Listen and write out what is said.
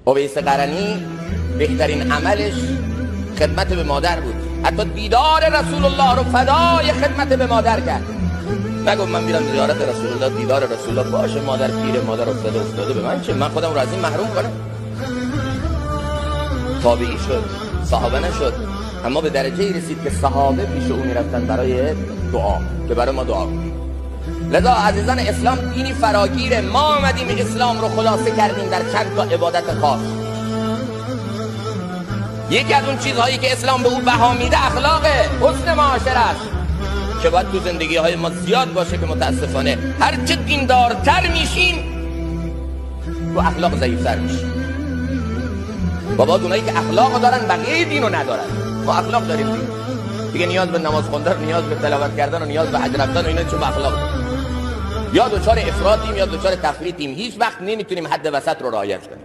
اویس قرنی بهترین عملش خدمت به مادر بود، حتی دیدار رسول الله رو فدای خدمت به مادر کرد. نگو من میرم زیارت رسول الله، دیدار رسول الله باشه، مادر پیر، مادر افتاده به من چه، من خودم رو از این محروم کنم. تابعی شد، صحابه نشد، اما به درجه رسید که صحابه پیش او میرفتن برای دعا که برای ما دعا. لذا عزیزان اسلام دینی فراگیره. ما آمدیم اسلام رو خلاصه کردیم در چند تا عبادت خاص. یکی از اون چیزهایی که اسلام به او بها میده اخلاقه، حسن معاشره است که باید تو زندگی های ما زیاد باشه، که متاسفانه هرچه دیندارتر میشین تو اخلاق ضعیفتر میشین. بابا اونایی که اخلاق دارن بقیه دینو ندارن. ما اخلاق داریم دیگه نیاز به نماز خوندن، نیاز به تلاوت کردن و نیاز به حج رفتن و اینا چون اخلاق داریم. یا دچار افراطیم یا دچار تفریطیم، هیچ وقت نمیتونیم حد وسط رو رعایت کنیم.